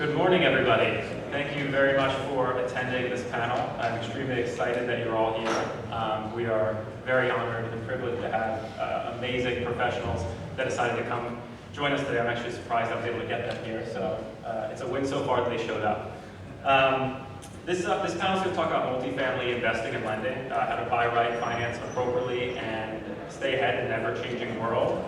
Good morning, everybody. Thank you very much for attending this panel. I'm extremely excited that you're all here. We are very honored and privileged to have amazing professionals that decided to come join us today. I'm actually surprised I was able to get them here, so it's a win so far that they showed up. This panel is going to talk about multifamily investing and lending, how to buy right, finance appropriately, and stay ahead in an ever-changing world.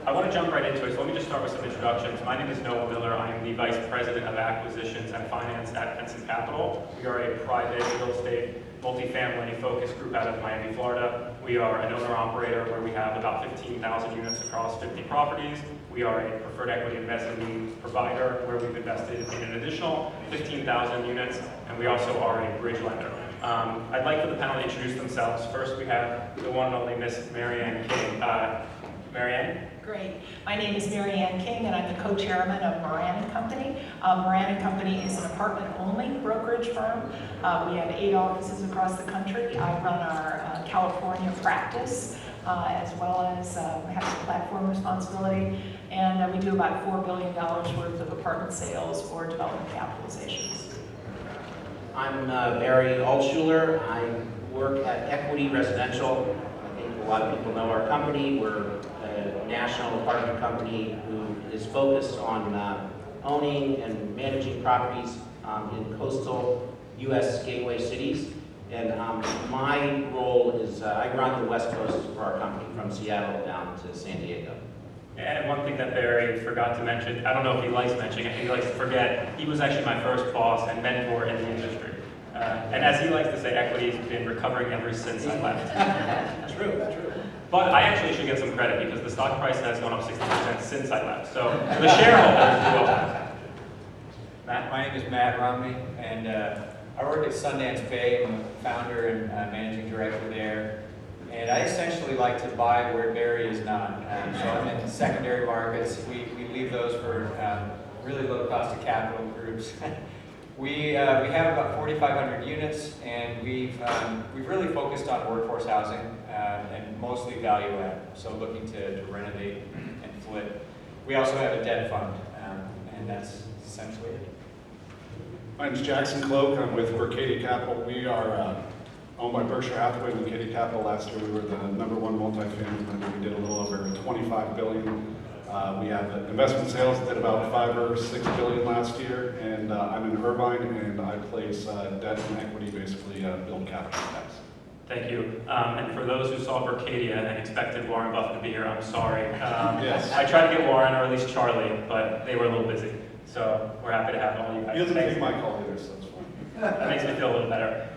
I want to jump right into it, so let me just start with some introductions. My name is Noah Miller. I am the Vice President of Acquisitions and Finance at Pensam Capital. We are a private real estate multifamily focused group out of Miami, Florida. We are an owner-operator where we have about 15,000 units across 50 properties. We are a preferred equity investment provider where we've invested in an additional 15,000 units, and we also are a bridge lender. I'd like for the panel to introduce themselves. First, we have the one and only Miss Marianne King. Marianne? Great. My name is Marianne King, and I'm the co-chairman of Moran and Company. Moran and Company is an apartment-only brokerage firm. We have 8 offices across the country. I run our California practice, as well as have some platform responsibility. And we do about $4 billion worth of apartment sales or development capitalizations. I'm Barry Altschuler. I work at Equity Residential. I think a lot of people know our company. We're a national apartment company who is focused on owning and managing properties in coastal U.S. gateway cities. And my role is I run the West Coast for our company, from Seattle down to San Diego. And one thing that Barry forgot to mention, I don't know if he likes mentioning it, he likes to forget, he was actually my first boss and mentor in the industry. And as he likes to say, Equity's been recovering ever since I left. True. But I actually should get some credit because the stock price has gone up 60% since I left. So the shareholders do well. Matt? My name is Matt Romney, and I work at Sundance Bay. I'm the founder and managing director there. And I essentially like to buy where Barry is not. So I'm in secondary markets. We leave those for really low cost of capital groups. We have about 4,500 units, and we've really focused on workforce housing and mostly value add, so looking to renovate and flip. We also have a debt fund, and that's essentially it. My name is Jackson Cloak. I'm with Berkadia Capital. We are owned by Berkshire Hathaway and Berkadia Capital. Last year we were the #1 multifamily lender. We did a little over $25 billion. We have investment sales that did about $5 or $6 billion last year, and I'm in Irvine, and I place debt and equity, basically build capital stacks. Thank you. And for those who saw Berkadia and expected Warren Buffett to be here, I'm sorry. Yes. I tried to get Warren, or at least Charlie, but they were a little busy. So we're happy to have all you guys. He doesn't take my call either, so it's fine. That makes me feel a little better.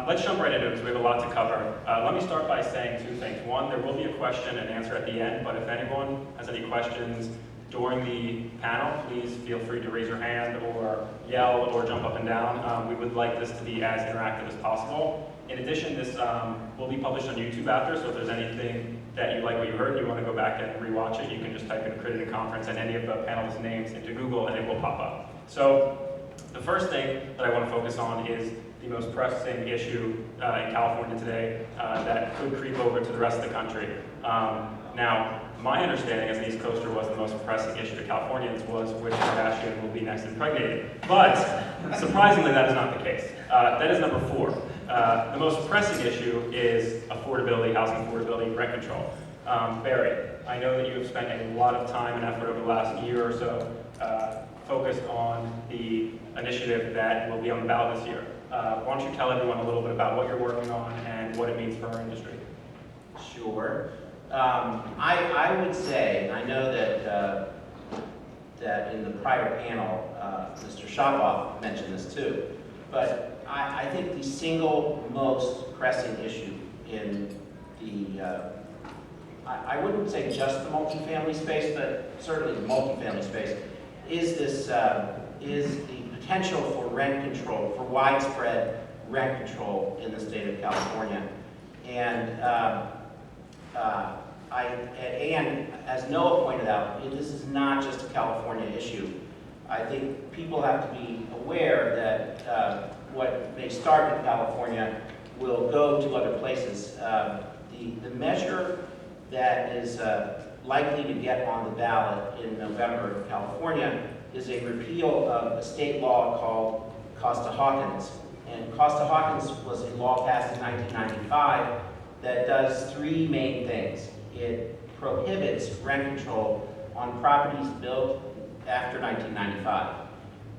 Let's jump right into it because we have a lot to cover. Let me start by saying 2 things. One, there will be a question and answer at the end, but if anyone has any questions during the panel, please feel free to raise your hand or yell or jump up and down. We would like this to be as interactive as possible. In addition, this will be published on YouTube after, so if there's anything that you like what you heard and you want to go back and rewatch it, you can just type in Crittenden Conference and any of the panelists' names into Google and it will pop up. So the first thing that I want to focus on is the most pressing issue in California today that could creep over to the rest of the country. Now, my understanding as an East Coaster was the most pressing issue to Californians was which Kardashian will be next impregnated. But surprisingly, that is not the case. That is number 4. The most pressing issue is affordability, housing affordability, rent control. Barry, I know that you have spent a lot of time and effort over the last year or so focused on the initiative that will be on the ballot this year. Why don't you tell everyone a little bit about what you're working on and what it means for our industry? Sure. I would say, and I know that in the prior panel, Mr. Shapoff mentioned this too, but I think the single most pressing issue in the, I wouldn't say just the multifamily space, but certainly the multifamily space, is this, is the potential for rent control, for widespread rent control in the state of California. And and as Noah pointed out, this is not just a California issue. I think people have to be aware that what may start in California will go to other places. The measure that is likely to get on the ballot in November in California is a repeal of a state law called Costa Hawkins. And Costa Hawkins was a law passed in 1995 that does three main things. It prohibits rent control on properties built after 1995.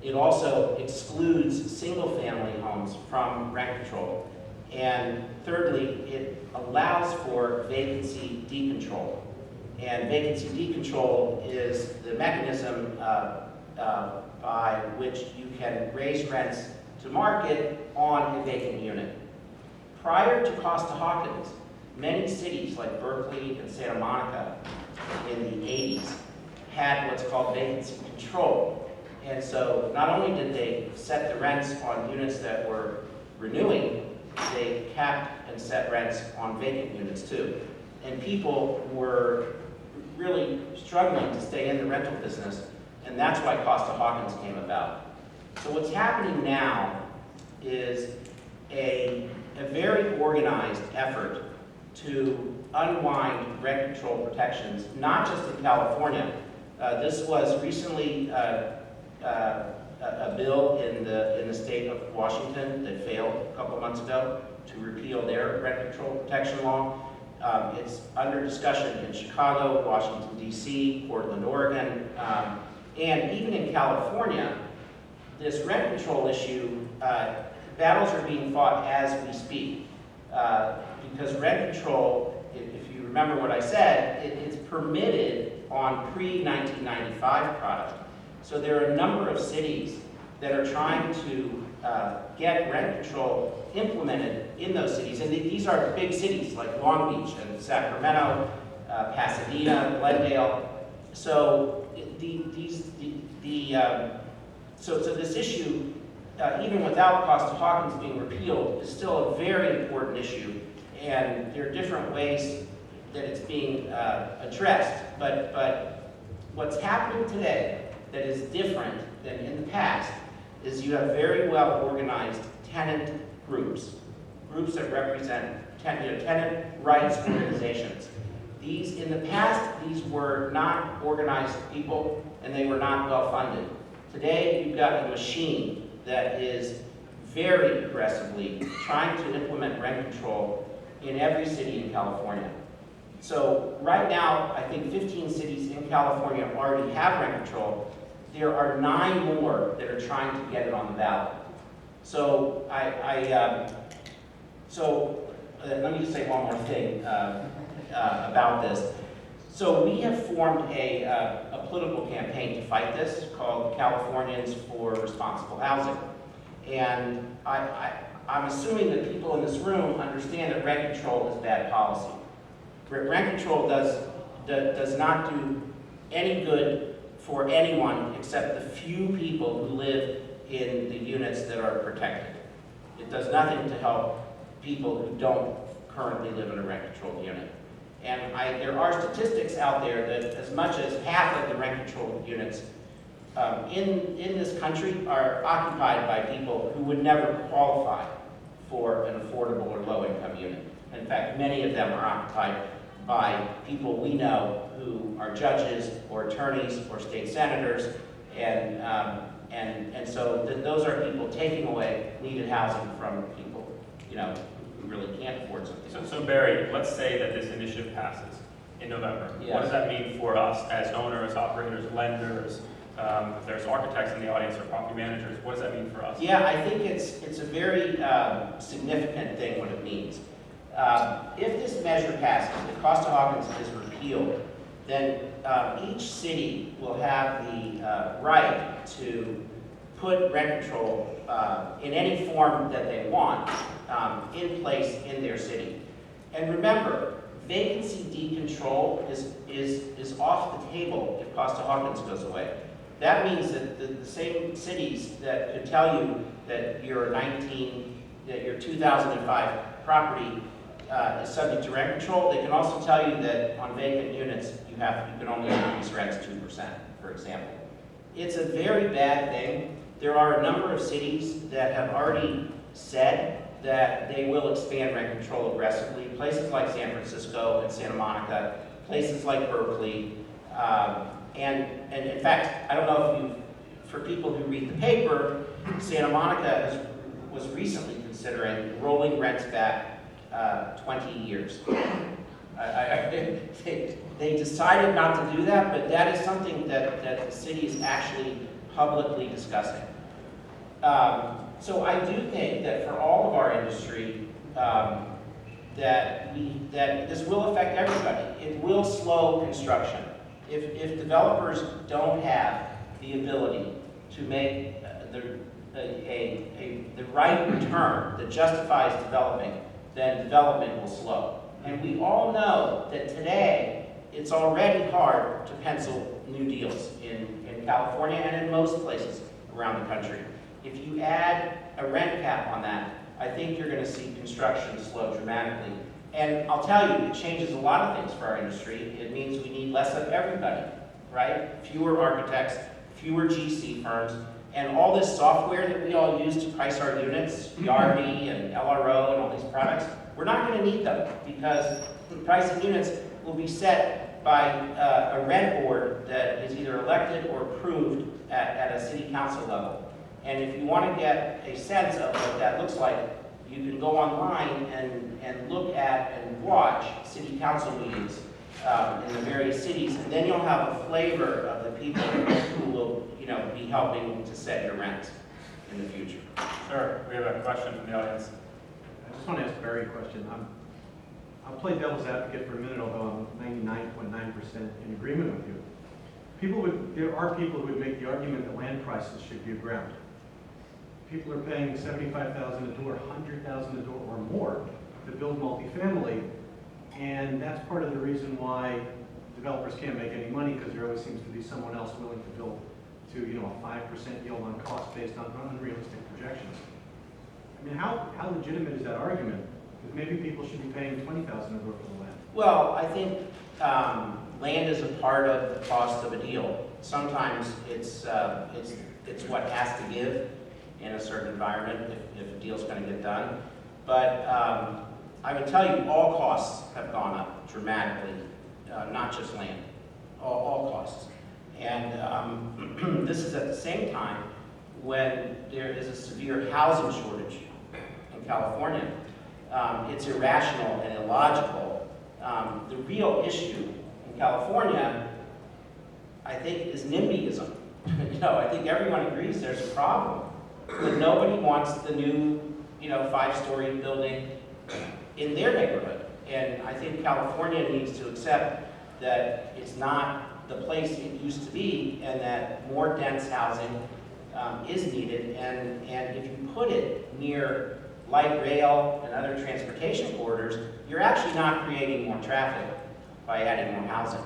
It also excludes single-family homes from rent control. And thirdly, it allows for vacancy decontrol. And vacancy decontrol is the mechanism by which you can raise rents to market on a vacant unit. Prior to Costa Hawkins, many cities like Berkeley and Santa Monica in the 80s had what's called vacancy control. And so not only did they set the rents on units that were renewing, they capped and set rents on vacant units too. And people were really struggling to stay in the rental business, and that's why Costa Hawkins came about. So what's happening now is a very organized effort to unwind rent control protections, not just in California. This was recently a bill in the state of Washington that failed a couple months ago to repeal their rent control protection law. It's under discussion in Chicago, Washington, D.C., Portland, Oregon, and even in California. This rent control issue, battles are being fought as we speak. Because rent control, if you remember what I said, it's permitted on pre-1995 product. So there are a number of cities that are trying to get rent control implemented in those cities. And these are big cities like Long Beach and Sacramento, Pasadena, Glendale. So so this issue, even without Costa Hawkins being repealed, is still a very important issue. And there are different ways that it's being addressed. But what's happening today that is different than in the past is you have very well organized tenant groups that represent tenant rights organizations. In the past, these were not organized people and they were not well funded. Today, you've got a machine that is very aggressively trying to implement rent control in every city in California. So right now, I think 15 cities in California already have rent control. There are 9 more that are trying to get it on the ballot. So let me just say one more thing about this. So we have formed a political campaign to fight this called Californians for Responsible Housing. And I'm assuming that people in this room understand that rent control is bad policy. Rent control does not do any good for anyone except the few people who live in the units that are protected. It does nothing to help people who don't currently live in a rent-controlled unit. And there are statistics out there that as much as half of the rent-controlled units in this country are occupied by people who would never qualify for an affordable or low-income unit. In fact, many of them are occupied by people we know who are judges or attorneys or state senators, and so those are people taking away needed housing from people, who really can't afford something. So Barry, let's say that this initiative passes in November. Yes. What does that mean for us as owners, operators, lenders? If there's architects in the audience or property managers, what does that mean for us? Yeah, I think it's a very significant thing what it means. If this measure passes, if Costa Hawkins is repealed, then each city will have the right to put rent control in any form that they want in place in their city. And remember, vacancy decontrol is off the table if Costa Hawkins goes away. That means that the same cities that could tell you that your 2005 property is subject to rent control, they can also tell you that on vacant units you can only increase rents 2%, for example. It's a very bad thing. There are a number of cities that have already said that they will expand rent control aggressively. Places like San Francisco and Santa Monica, places like Berkeley, and in fact, I don't know for people who read the paper, Santa Monica was recently considering rolling rents back 20 years. They decided not to do that, but that is something that the city is actually publicly discussing. So I do think that for all of our industry, that this will affect everybody. It will slow construction. If developers don't have the ability to make the right return that justifies developing, then development will slow. And we all know that today, it's already hard to pencil new deals in California and in most places around the country. If you add a rent cap on that, I think you're going to see construction slow dramatically. And I'll tell you, it changes a lot of things for our industry. It means we need less of everybody, right? Fewer architects, fewer GC firms, and all this software that we all use to price our units, Yardi and LRO and all these products, we're not going to need them because the price of units will be set by a rent board that is either elected or approved at a city council level. And if you want to get a sense of what that looks like, you can go online and look at and watch city council meetings in the various cities, and then you'll have a flavor of the people who will, be helping to set your rents in the future. Sure, we have a question from the audience. I just want to ask Barry a question. I'll play devil's advocate for a minute, although I'm 99.9% in agreement with you. There are people who would make the argument that land prices should be ground. People are paying $75,000 a door, $100,000 a door or more to build multifamily, and that's part of the reason why developers can't make any money, because there always seems to be someone else willing to build to a 5% yield on cost based on unrealistic projections. I mean, how legitimate is that argument? Because maybe people should be paying $20,000 a door for the land. Well, I think land is a part of the cost of a deal. Sometimes it's what has to give in a certain environment if a deal's going to get done. But I would tell you all costs have gone up dramatically, not just land, all costs. And this is at the same time when there is a severe housing shortage in California. It's irrational and illogical. The real issue in California, I think, is NIMBYism. I think everyone agrees there's a problem, but nobody wants the new, 5-story building in their neighborhood. And I think California needs to accept that it's not the place it used to be, and that more dense housing is needed. And if you put it near light rail and other transportation corridors, you're actually not creating more traffic by adding more housing.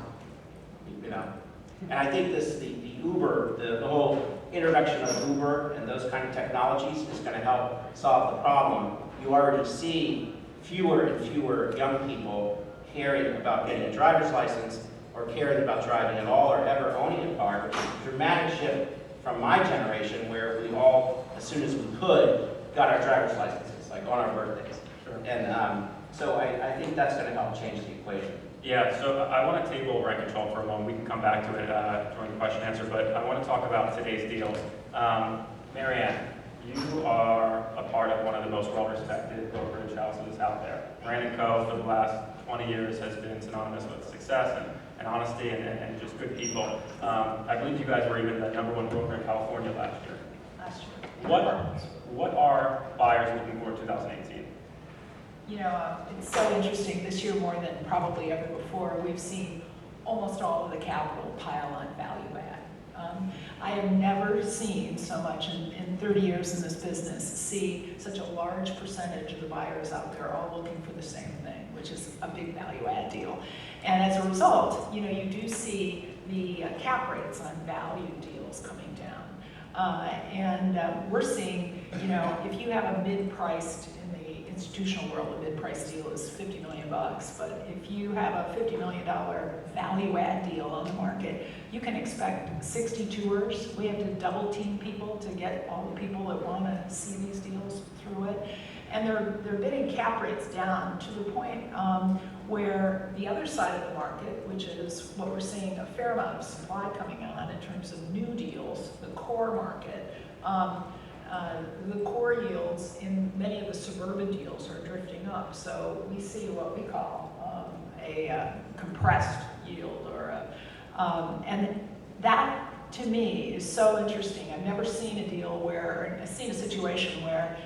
And I think the Uber, the whole introduction of Uber and those kind of technologies is going to help solve the problem. You already see fewer and fewer young people caring about getting a driver's license or caring about driving at all or ever owning a car, which is a dramatic shift from my generation, where we all, as soon as we could, got our driver's licenses, like on our birthdays. Sure. And so I think that's going to help change the equation. Yeah, so I want to table rent control for a moment. We can come back to it during the question and answer, but I want to talk about today's deals. Marianne, you are a part of one of the most well-respected brokerage houses out there. Moran & Co. for the last 20 years has been synonymous with success and honesty and just good people. I believe you guys were even the #1 broker in California last year. Last year. What are buyers looking for in 2018? It's so interesting. This year, more than probably ever before, we've seen almost all of the capital pile on value add. I have never seen so much in 30 years in this business, see such a large percentage of the buyers out there all looking for the same thing, which is a big value add deal. And as a result, you do see the cap rates on value deals coming down. And we're seeing, if you have a mid-priced, in the institutional world, a mid-priced deal is $50 million. But if you have a $50 million value add deal on the market, you can expect 60 tours. We have to double team people to get all the people that want to see these deals through it. And they're bidding cap rates down to the point where the other side of the market, which is what we're seeing a fair amount of supply coming on in terms of new deals, the core market, the core yields in many of the suburban deals are drifting up. So we see what we call a compressed yield, and that to me is so interesting. I've never seen a deal where, I've seen a situation where,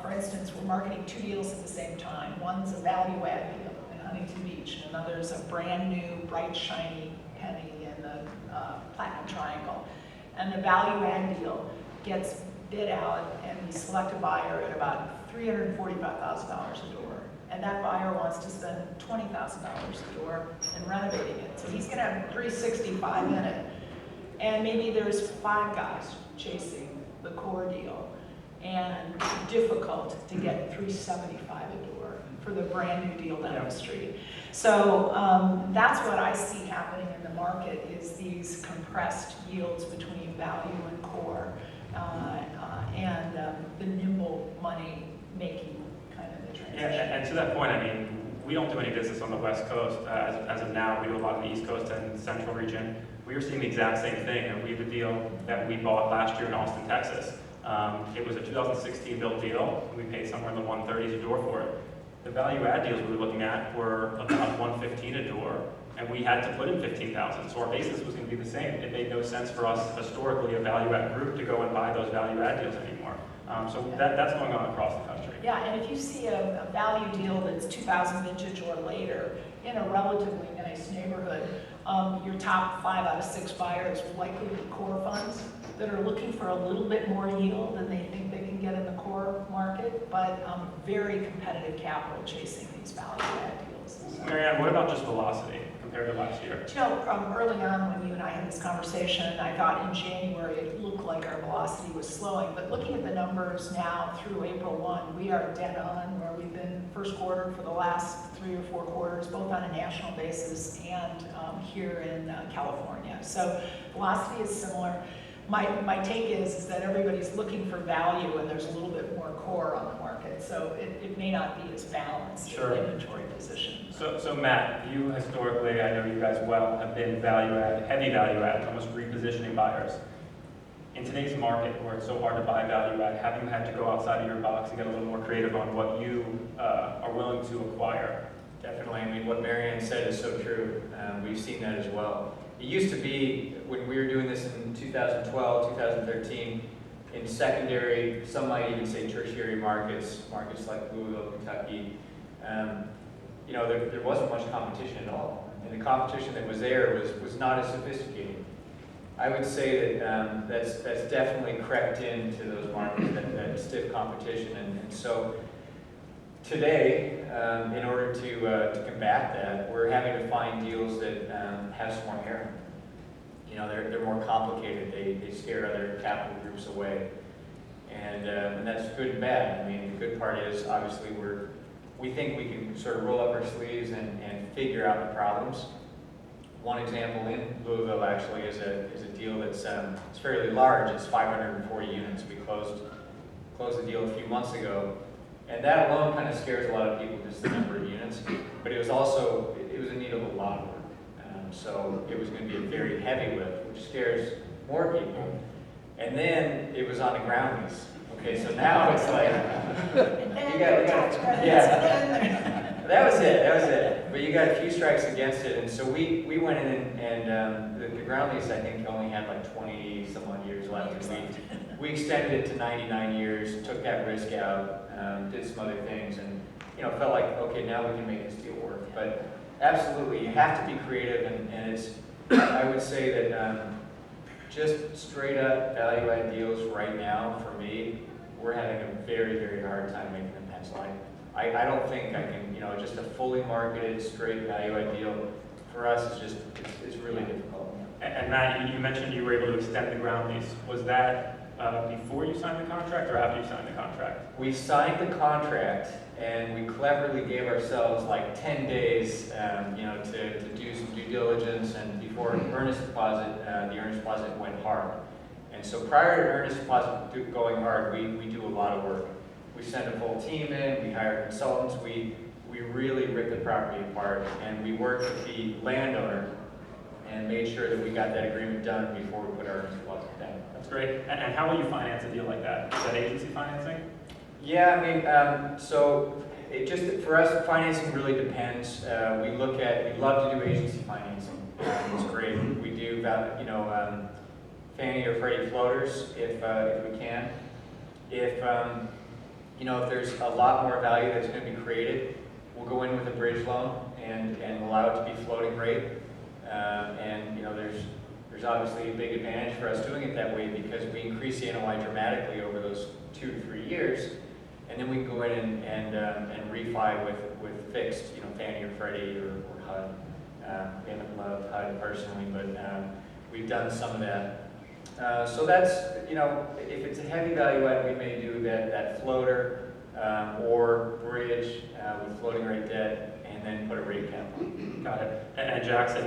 for instance, we're marketing two deals at the same time. One's a value add deal in Huntington Beach, and another's a brand new, bright, shiny penny in the Platinum Triangle. And the value add deal gets bid out, and we select a buyer at about $345,000 a door. And that buyer wants to spend $20,000 a door in renovating it. So he's going to have $365,000 in it. And maybe there's 5 guys chasing the core deal, and it's difficult to get $375 a door for the brand new deal down the street. So that's what I see happening in the market, is these compressed yields between value and core, and the nimble money making kind of the transition. Yeah, and to that point, I mean, we don't do any business on the West Coast. As of now, we do a lot on the East Coast and Central region. We are seeing the exact same thing. We have a deal that we bought last year in Austin, Texas. It was a 2016 built deal. We paid somewhere in the 130s a door for it. The value add deals we were looking at were about 115 a door, and we had to put in 15,000. So our basis was going to be the same. It made no sense for us historically, a value add group, to go and buy those value add deals anymore. So that's going on across the country. Yeah, and if you see a value deal that's 2000 vintage or later in a relatively nice neighborhood, your top 5 out of 6 buyers will likely be core funds that are looking for a little bit more yield than they think they can get in the core market, but very competitive capital chasing these value add deals. Marianne, what about just velocity compared to last year? You know, early on when you and I had this conversation, I thought in January it looked like our velocity was slowing, but looking at the numbers now through April 1, we are dead on where we've been first quarter for the last 3 or 4 quarters, both on a national basis and here in California. So velocity is similar. My take is that everybody's looking for value, and there's a little bit more core on the market, so it may not be as balanced Sure. in inventory position. So Matt, you historically, I know you guys well, have been value add, heavy value add, almost repositioning buyers. In today's market, where it's so hard to buy value add, have you had to go outside of your box and get a little more creative on what you are willing to acquire? Definitely. I mean, what Marianne said is so true. We've seen that as well. It used to be, when we were doing this in 2012, 2013, in secondary, some might even say tertiary markets like Louisville, Kentucky, you know, there wasn't much competition at all. And the competition that was there was not as sophisticated. I would say that that's definitely crept into those markets, that stiff competition. And so today, in order to combat that, we're having to find deals that have some more hair. You know, they're more complicated. They scare other capital groups away, and that's good and bad. I mean, the good part is obviously we think we can sort of roll up our sleeves and figure out the problems. One example in Louisville actually is a deal that's it's fairly large. It's 540 units. We closed the deal a few months ago. And that alone kind of scares a lot of people, just the number of units. But it was in need of a lot of work. So it was going to be a very heavy lift, which scares more people. And then it was on a ground lease. Okay, so now it's like, And then you got tax credits, yeah. and then That was it. But you got a few strikes against it, and so we went in and the ground lease I think only had like 20 some odd years left. And we extended it to 99 years, took that risk out, did some other things, and felt like, okay, now we can make this deal work. But absolutely, you have to be creative, and it's, I would say that just straight up value add deals right now, for me, we're having a very, very hard time making them pencil. I don't think I can, just a fully marketed straight value add deal for us is it's really difficult. And Matt, you mentioned you were able to extend the ground lease. Was that before you signed the contract or after you signed the contract? We signed the contract, and we cleverly gave ourselves like 10 days, to do some due diligence, and before earnest deposit, the earnest deposit went hard. And so prior to earnest deposit going hard, we do a lot of work. We send a full team in, we hire consultants, we we really ripped the property apart, and we worked with the landowner and made sure that we got that agreement done before we put our deposit down. That's great. And how will you finance a deal like that? Is that agency financing? Yeah, I mean, so it just, for us, financing really depends. We love to do agency financing. It's great. We do, Fannie or Freddie floaters if we can. If there's a lot more value that's going to be created, we'll go in with a bridge loan and allow it to be floating rate. There's obviously a big advantage for us doing it that way because we increase the NOI dramatically over those 2 to 3 years, and then we can go in and refi with fixed, Fannie or Freddie or HUD. We haven't loved HUD personally, but we've done some of that. So that's, if it's a heavy value add, we may do that floater or bridge with floating rate debt and then put a rate cap on. Got it. And Jackson,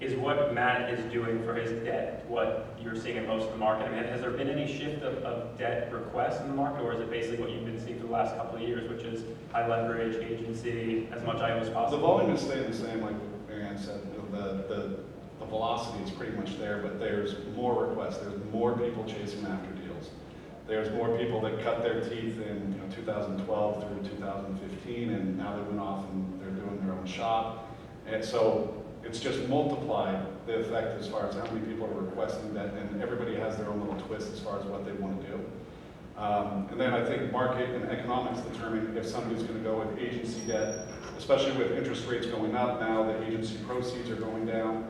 is what Matt is doing for his debt what you're seeing in most of the market? I mean, has there been any shift of debt requests in the market, or is it basically what you've been seeing for the last couple of years, which is high leverage, agency, as much IO as possible? The volume is staying the same, like Marianne said. The velocity is pretty much there, but there's more requests. There's more people chasing after deals. There's more people that cut their teeth in 2012 through 2015, and now they went off and they're doing their own shop. And so it's just multiplied the effect as far as how many people are requesting that, and everybody has their own little twist as far as what they want to do. And then I think market and economics determine if somebody's going to go with agency debt, especially with interest rates going up now, the agency proceeds are going down,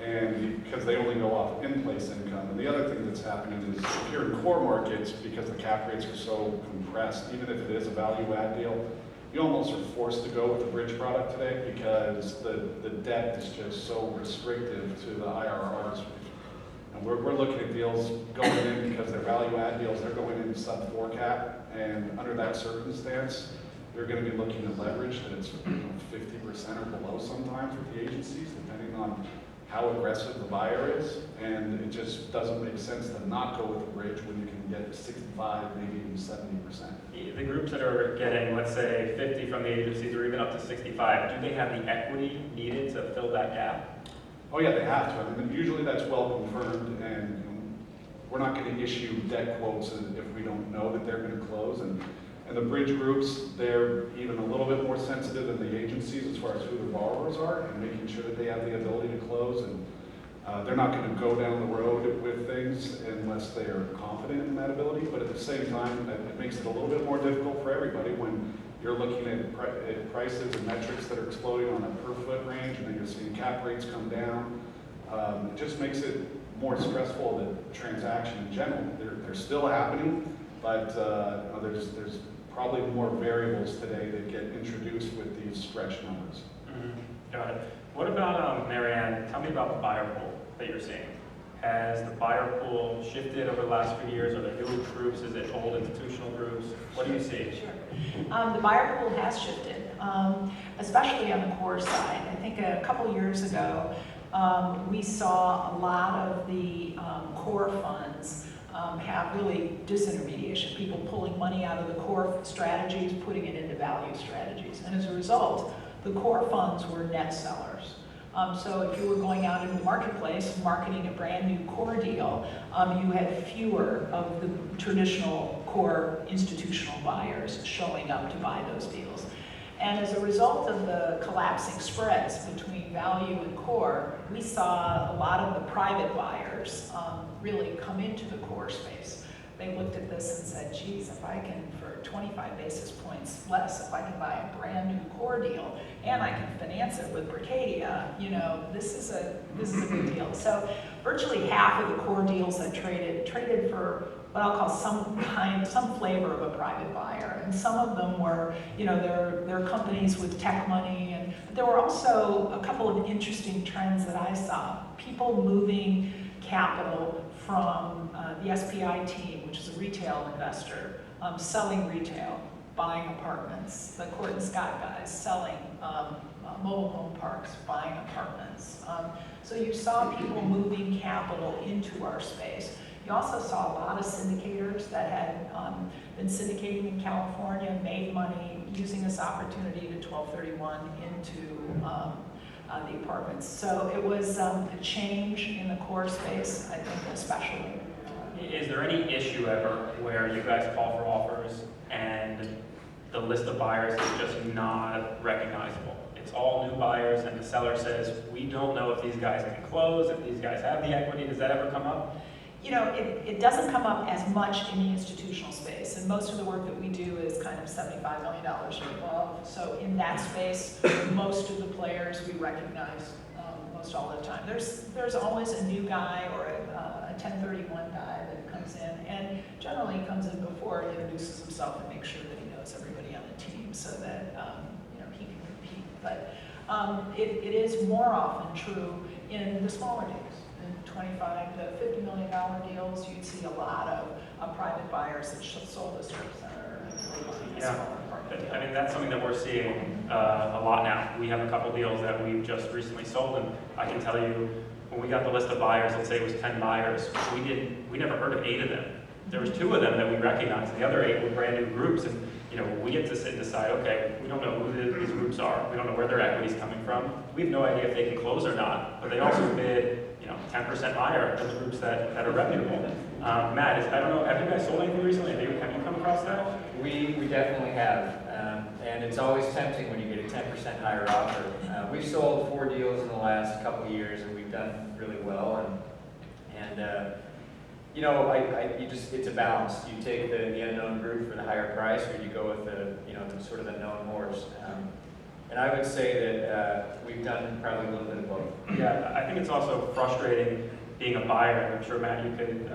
and because they only go off in-place income. And the other thing that's happening is if you're in core markets, because the cap rates are so compressed, even if it is a value add deal, you almost are forced to go with the bridge product today because the debt is just so restrictive to the IRRs. And we're looking at deals going in because they're value add deals, they're going in sub 4 cap, and under that circumstance, they're going to be looking at leverage that it's 50% or below sometimes with the agencies, depending on how aggressive the buyer is, and it just doesn't make sense to not go with a bridge when you can get 65, maybe even 70%. The groups that are getting, let's say, 50 from the agencies or even up to 65, do they have the equity needed to fill that gap? Oh yeah, they have to. I mean, usually that's well confirmed, and we're not going to issue debt quotes if we don't know that they're going to close. And the bridge groups, they're even a little bit more sensitive than the agencies as far as who the borrowers are and making sure that they have the ability to close. And they're not going to go down the road with things unless they are confident in that ability. But at the same time, it makes it a little bit more difficult for everybody when you're looking at prices and metrics that are exploding on a per foot range, and then you're seeing cap rates come down. It just makes it more stressful, the transaction in general. They're still happening, but there's probably more variables today that get introduced with these stretch numbers. Mm-hmm. Got it. What about, Marianne, tell me about the buyer pool that you're seeing. Has the buyer pool shifted over the last few years? Are there new groups? Is it old institutional groups? What do you see? Sure. The buyer pool has shifted, especially on the core side. I think a couple years ago, we saw a lot of the core funds have really disintermediation, people pulling money out of the core strategies, putting it into value strategies. And as a result, the core funds were net sellers. So if you were going out into the marketplace, marketing a brand new core deal, you had fewer of the traditional core institutional buyers showing up to buy those deals. And as a result of the collapsing spreads between value and core, we saw a lot of the private buyers really come into the core space. They looked at this and said, geez, if I can, for 25 basis points less, if I can buy a brand new core deal and I can finance it with Berkadia, this is a good deal. So virtually half of the core deals that traded for what I'll call some flavor of a private buyer. And some of them were, they're companies with tech money. And there were also a couple of interesting trends that I saw. People moving capital from the SPI team, which is a retail investor, selling retail, buying apartments. The Court and Scott guys selling mobile home parks, buying apartments. So you saw people moving capital into our space. You also saw a lot of syndicators that had been syndicating in California, made money using this opportunity to 1231 into the apartments. So it was a change in the core space, I think, especially. Is there any issue ever where you guys call for offers and the list of buyers is just not recognizable? It's all new buyers and the seller says, we don't know if these guys can close, if these guys have the equity. Does that ever come up? You know, it doesn't come up as much in the institutional space, and most of the work that we do is kind of $75 million or above. So in that space, most of the players we recognize most all the time. There's always a new guy or a 1031 guy that comes in, and generally comes in before he introduces himself and makes sure that he knows everybody on the team so that you know, he can compete. But it is more often true in the smaller deals. In $25 to $50 million deals, you'd see a lot of private buyers that sold a strip center and really buying a Yeah. smaller apartment deal. I mean, that's something that we're seeing a lot now. We have a couple deals that we've just recently sold, and I can tell you, when we got the list of buyers, let's say it was 10 buyers, we never heard of 8 of them. There was 2 of them that we recognized, the other 8 were brand new groups, and you know, we get to sit and decide, okay, we don't know who these groups are, we don't know where their equity's coming from, we have no idea if they can close or not, but they also bid, you know, 10% higher than the groups that are reputable. Matt, I don't know, have you guys sold anything recently? Have you come across that? We definitely have, and it's always tempting when you get a 10% higher offer. We've sold 4 deals in the last couple of years, and we've done really well. And you know, it's a balance. You take the unknown group for the higher price, or you go with the sort of the known horse. And I would say that we've done probably a little bit of both. Yeah, I think it's also frustrating being a buyer, and I'm sure, Matt, you could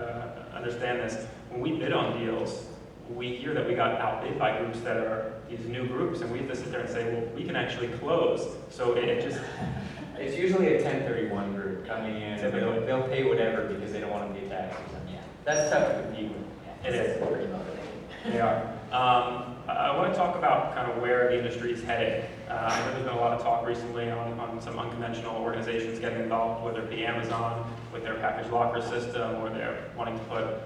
understand this. When we bid on deals, we hear that we got outbid by groups that are these new groups, and we have to sit there and say, well, we can actually close. So it just... It's usually a 1031 group coming in, and they'll pay whatever because they don't want to pay taxes. Yeah. That's tough to compete with. It is. Pretty motivating. They are. I want to talk about kind of where the industry is headed. I know there's been a lot of talk recently on some unconventional organizations getting involved, whether it be Amazon with their package locker system, or they're wanting to put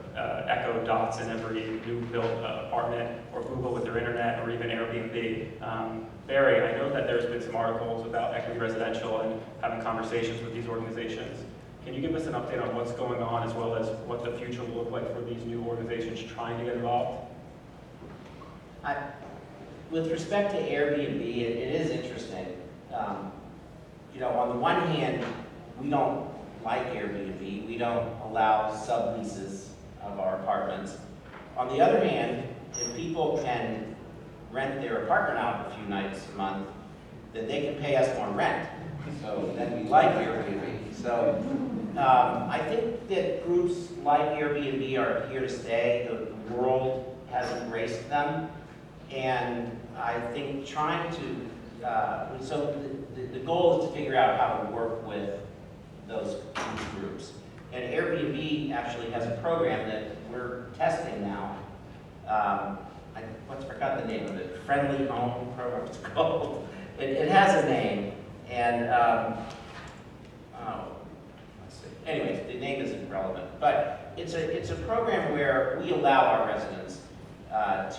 Echo Dots in every new built apartment, or Google with their internet, or even Airbnb. Barry, I know that there's been some articles about equity residential and having conversations with these organizations. Can you give us an update on what's going on, as well as what the future will look like for these new organizations trying to get involved? With respect to Airbnb, it is interesting. You know, on the one hand, we don't like Airbnb. We don't allow subleases of our apartments. On the other hand, if people can rent their apartment out a few nights a month, then they can pay us more rent. So then we like Airbnb. So I think that groups like Airbnb are here to stay. The world has embraced them. And I think trying to, so the goal is to figure out how to work with those groups. And Airbnb actually has a program that we're testing now. I forgot the name of it. Friendly Home Program, it's called. It has a name, and let's see. Anyways, the name isn't relevant, but it's a program where we allow our residents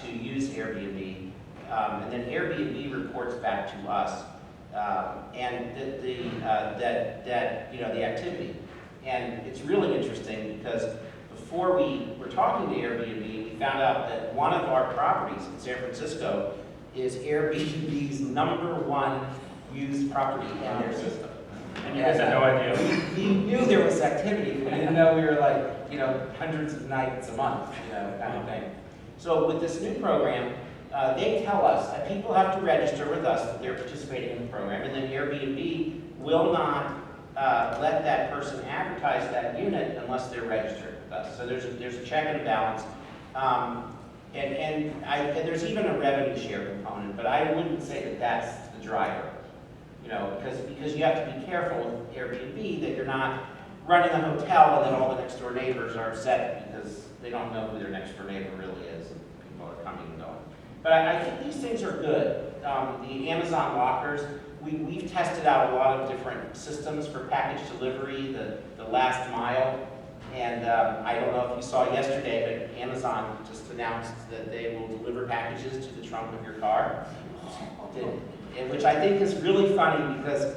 to use Airbnb, and then Airbnb reports back to us, and the activity. And it's really interesting because before we were talking to Airbnb, we found out that one of our properties in San Francisco is Airbnb's #1 used property in their system. And you guys had no idea. We knew there was activity, but we didn't know we were like, hundreds of nights a month, kind of thing. So with this new program, they tell us that people have to register with us that they're participating in the program, and then Airbnb will not let that person advertise that unit unless they're registered with us. So there's a check and balance. And there's even a revenue share component, but I wouldn't say that that's the driver. Because you have to be careful with Airbnb that you're not running a hotel and then all the next door neighbors are upset because they don't know who their next door neighbor really is, and people are coming and going. But I think these things are good. The Amazon lockers, we've tested out a lot of different systems for package delivery, the last mile, And I don't know if you saw yesterday, but Amazon just announced that they will deliver packages to the trunk of your car, which I think is really funny because,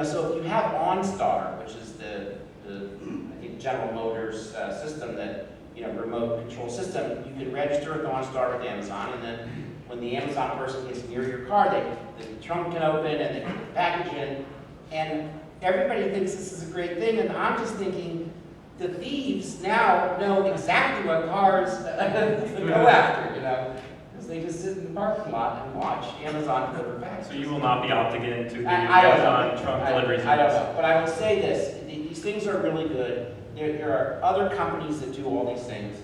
so if you have OnStar, which is I think General Motors system that, remote control system, you can register with OnStar with Amazon, and then when the Amazon person gets near your car, the trunk can open and they can put the package in, and everybody thinks this is a great thing, and I'm just thinking, the thieves now know exactly what cars to go after, because they just sit in the parking lot and watch Amazon deliver packages. So you will not be opting into the I don't know. Amazon trunk delivery I don't service? know, but I will say this, these things are really good. There are other companies that do all these things.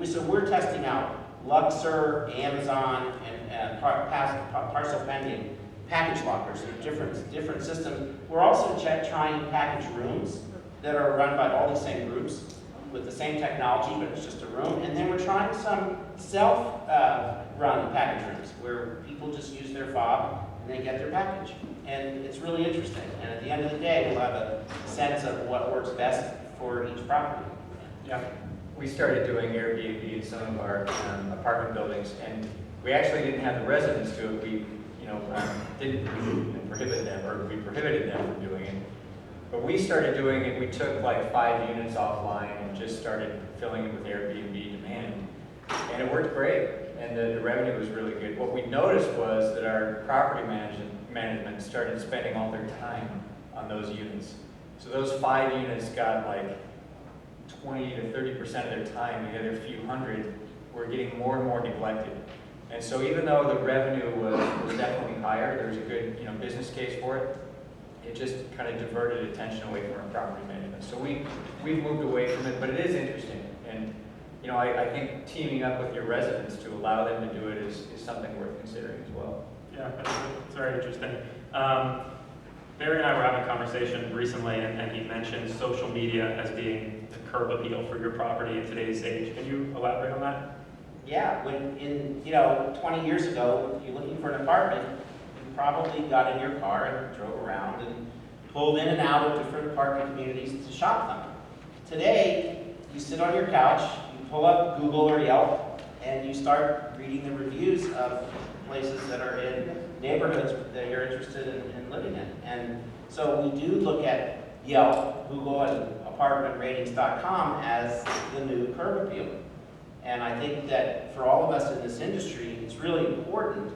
So we're testing out Luxor, Amazon, and Parcel Pending package lockers. They're different systems. We're also trying package rooms that are run by all the same groups with the same technology, but it's just a room. And then we're trying some self-run package rooms where people just use their fob and they get their package. And it's really interesting. And at the end of the day, we'll have a sense of what works best for each property. Yeah. We started doing Airbnb in some of our apartment buildings, and we actually didn't have the residents do it. We, didn't prohibit them, or we prohibited them from doing it. But we started doing it. We took like 5 units offline and just started filling it with Airbnb demand, and it worked great. And the revenue was really good. What we noticed was that our property management started spending all their time on those units. So those 5 units got like 20 to 30% of their time. The other few hundred were getting more and more neglected. And so even though the revenue was definitely higher, there was a good business case for it, it just kind of diverted attention away from our property management. So we've moved away from it, but it is interesting. And I think teaming up with your residents to allow them to do it is something worth considering as well. Yeah, it's very interesting. Barry and I were having a conversation recently, and he mentioned social media as being the curb appeal for your property in today's age. Can you elaborate on that? Yeah, when 20 years ago, if you're looking for an apartment, you probably got in your car and drove around and pulled in and out of different apartment communities to shop them. Today, you sit on your couch, you pull up Google or Yelp, and you start reading the reviews of places that are in neighborhoods that you're interested in living in. And so we do look at Yelp, Google, and apartmentratings.com as the new curb appeal. And I think that for all of us in this industry, it's really important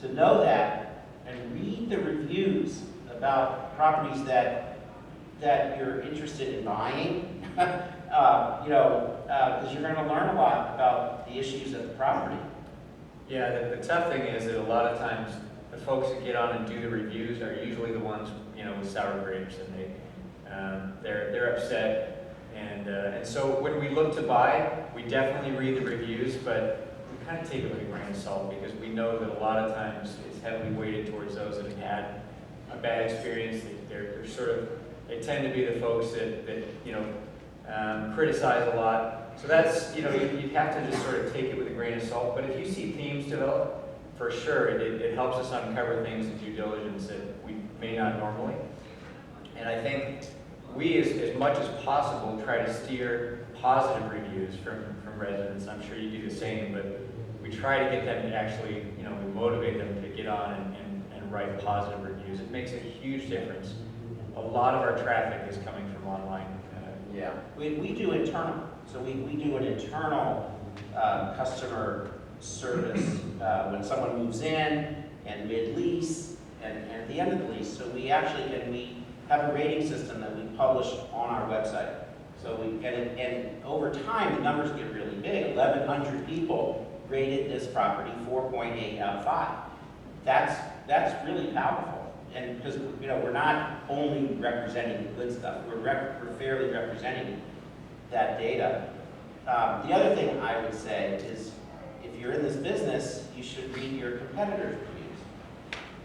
to know that and read the reviews about properties that you're interested in buying, because you're going to learn a lot about the issues of the property. Yeah, the tough thing is that a lot of times the folks that get on and do the reviews are usually the ones with sour grapes, and they're upset. And so when we look to buy, we definitely read the reviews, but we kind of take it with a grain of salt because we know that a lot of times it's heavily weighted towards those that have had a bad experience. They tend to be the folks that criticize a lot. So that's, you have to just sort of take it with a grain of salt. But if you see themes develop, for sure, it helps us uncover things in due diligence that we may not normally. And I think we, as much as possible, try to steer positive reviews from residents. I'm sure you do the same, but we try to get them to actually, we motivate them to get on and write positive reviews. It makes a huge difference. A lot of our traffic is coming from online. Yeah, we do internal. So we do an internal customer service when someone moves in and mid-lease and at the end of the lease. So we have a rating system that we publish on our website. So and over time, the numbers get really big. 1,100 people rated this property 4.8 out of 5. That's really powerful. And because we're not only representing the good stuff, we're fairly representing that data. The other thing I would say is, if you're in this business, you should read your competitors' reviews,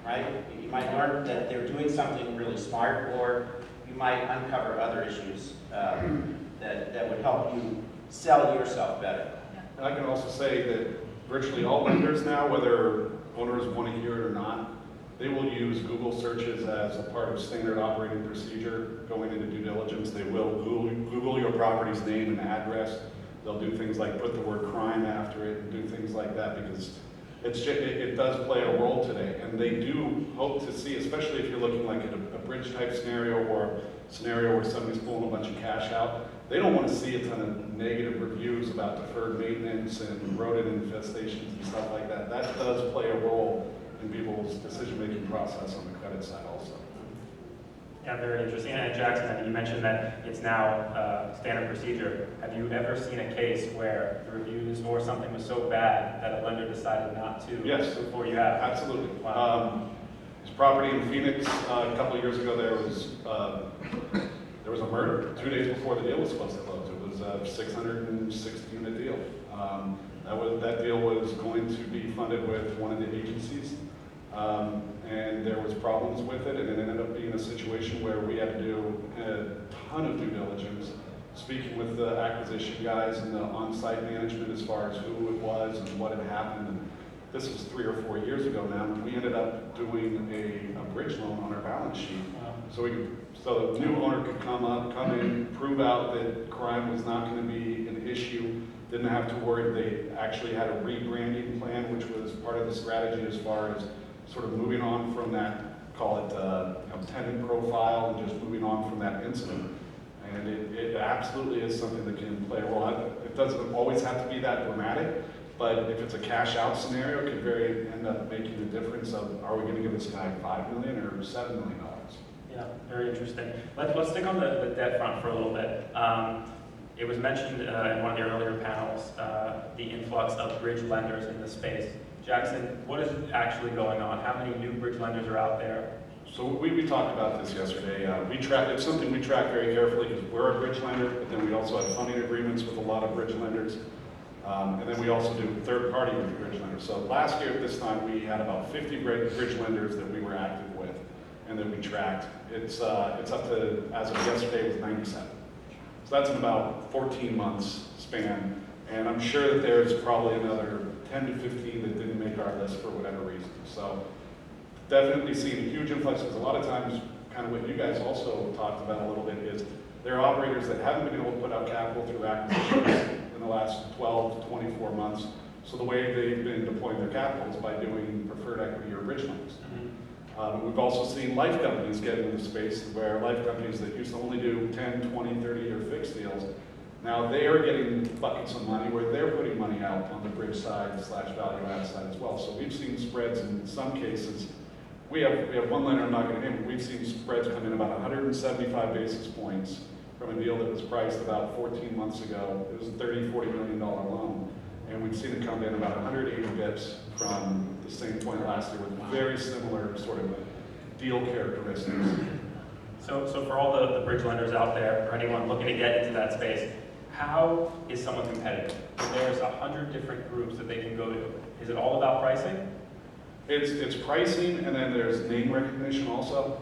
right? You might learn that they're doing something really smart, or you might uncover other issues that would help you sell yourself better. And I can also say that virtually all lenders now, whether owners want to hear it or not, They will use Google searches as a part of standard operating procedure going into due diligence. They will Google your property's name and address. They'll do things like put the word crime after it and do things like that because it does play a role today. And they do hope to see, especially if you're looking like at a bridge type scenario or a scenario where somebody's pulling a bunch of cash out, they don't want to see a ton of negative reviews about deferred maintenance and rodent infestations and stuff like that. That does play a role in people's decision-making process on the credit side also. Yeah, very interesting. And Jackson, I mean, you mentioned that it's now standard procedure. Have you ever seen a case where the reviews or something was so bad that a lender decided not to? Yes. Before you have? Absolutely. Wow. This property in Phoenix, a couple of years ago, there was a murder 2 days before the deal was supposed to close. It was a 660-unit deal. That deal was going to be funded with one of the agencies. And there was problems with it, and it ended up being a situation where we had to do a ton of due diligence, speaking with the acquisition guys and the on-site management as far as who it was and what had happened. And this was 3 or 4 years ago now. We ended up doing a bridge loan on our balance sheet. So the new owner could come in, prove out that crime was not going to be an issue, didn't have to worry. They actually had a rebranding plan, which was part of the strategy as far as sort of moving on from that, call it tenant profile, and just moving on from that incident. And it absolutely is something that can play a role. It doesn't always have to be that dramatic, but if it's a cash out scenario, it could end up making the difference of, are we going to give this guy $5 million or $7 million? Yeah, very interesting. Let's stick on the debt front for a little bit. It was mentioned in one of the earlier panels, the influx of bridge lenders in the space. Jackson, what is actually going on? How many new bridge lenders are out there? So we talked about this yesterday. It's something we track very carefully because we're a bridge lender, but then we also have funding agreements with a lot of bridge lenders. And then we also do third-party bridge lenders. So last year at this time, we had about 50 bridge lenders that we were active with and that we tracked. It's up to, as of yesterday, it was 97. So that's in about 14 months span. And I'm sure that there's probably another 10 to 15 that didn't make our list for whatever reason. So definitely seeing a huge influx, because a lot of times, kind of what you guys also talked about a little bit, is there are operators that haven't been able to put out capital through acquisitions in the last 12 to 24 months. So the way they've been deploying their capital is by doing preferred equity or bridge loans. We've also seen life companies get into the space where life companies that used to only do 10, 20, 30-year fixed deals, now they are getting buckets of money where they're putting money out on the bridge side / value add side as well. So we've seen spreads in some cases. We have one lender I'm not going to name, but we've seen spreads come in about 175 basis points from a deal that was priced about 14 months ago. It was a $30, $40 million loan. And we've seen it come in about 180 bips from the same point last year with very similar sort of deal characteristics. So for all the bridge lenders out there, or anyone looking to get into that space, how is someone competitive? There's 100 different groups that they can go to. Is it all about pricing? It's pricing, and then there's name recognition also.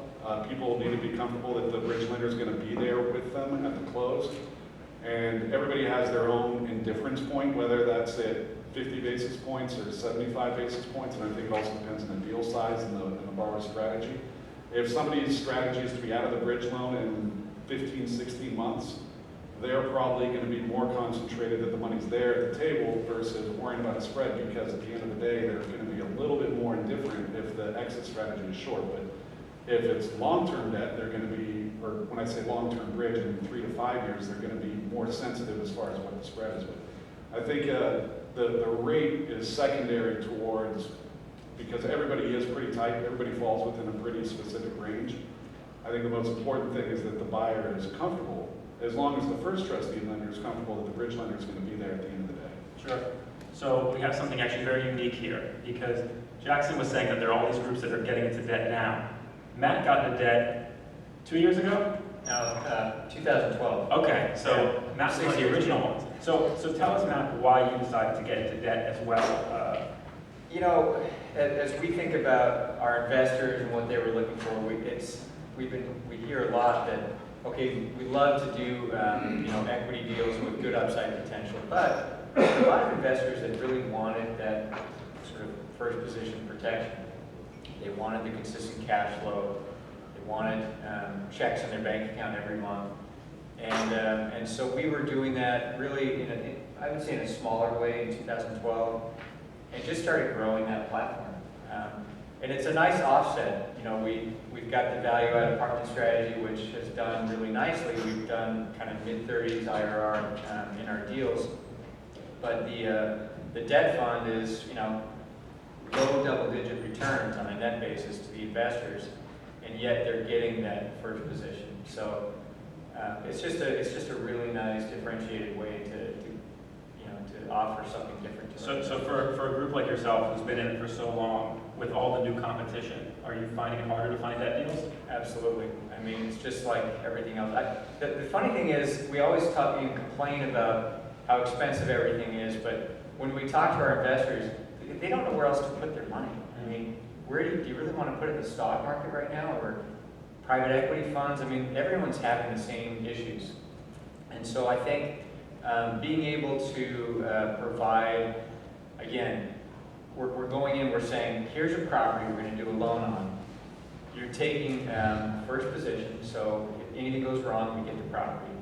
People need to be comfortable that the bridge lender is going to be there with them at the close. And everybody has their own indifference point, whether that's at 50 basis points or 75 basis points, and I think it also depends on the deal size and the borrower's strategy. If somebody's strategy is to be out of the bridge loan in 15, 16 months, they're probably going to be more concentrated that the money's there at the table versus worrying about a spread, because at the end of the day, they're going to be a little bit more indifferent if the exit strategy is short. But if it's long-term debt, they're going to be, or when I say long-term bridge, in 3 to 5 years, they're going to be more sensitive as far as what the spread is. But I think the rate is secondary towards, because everybody is pretty tight, everybody falls within a pretty specific range. I think the most important thing is that the buyer is comfortable, as long as the first trustee lender is comfortable that the bridge lender is going to be there at the end of the day. Sure. So we have something actually very unique here, because Jackson was saying that there are all these groups that are getting into debt now. Matt got into debt 2 years ago? No, 2012. Okay, so Matt was one of the original ones. So tell us, Matt, why you decided to get into debt as well. You know, as we think about our investors and what they were looking for, we hear a lot that, okay, we love to do equity deals with good upside potential, but there are a lot of investors that really wanted that sort of first position protection. They wanted the consistent cash flow. They wanted checks in their bank account every month. And so we were doing that really I would say in a smaller way in 2012, and just started growing that platform. And it's a nice offset. You know, we've got the value-add apartment strategy, which has done really nicely. We've done kind of mid-30s IRR in our deals, but the debt fund is, you know, low double-digit returns on a net basis to the investors, and yet they're getting that first position. So it's just a really nice differentiated way to offer something different to them. So for a group like yourself who's been in it for so long, with all the new competition, are you finding it harder to find debt deals? Absolutely. I mean, it's just like everything else. The funny thing is, we always complain about how expensive everything is, but when we talk to our investors, they don't know where else to put their money. I mean, where do you really want to put it in the stock market right now, or private equity funds? I mean, everyone's having the same issues. And so I think being able to provide, again, we're going in, we're saying, here's a property we're going to do a loan on. You're taking first position, so if anything goes wrong, we get the property.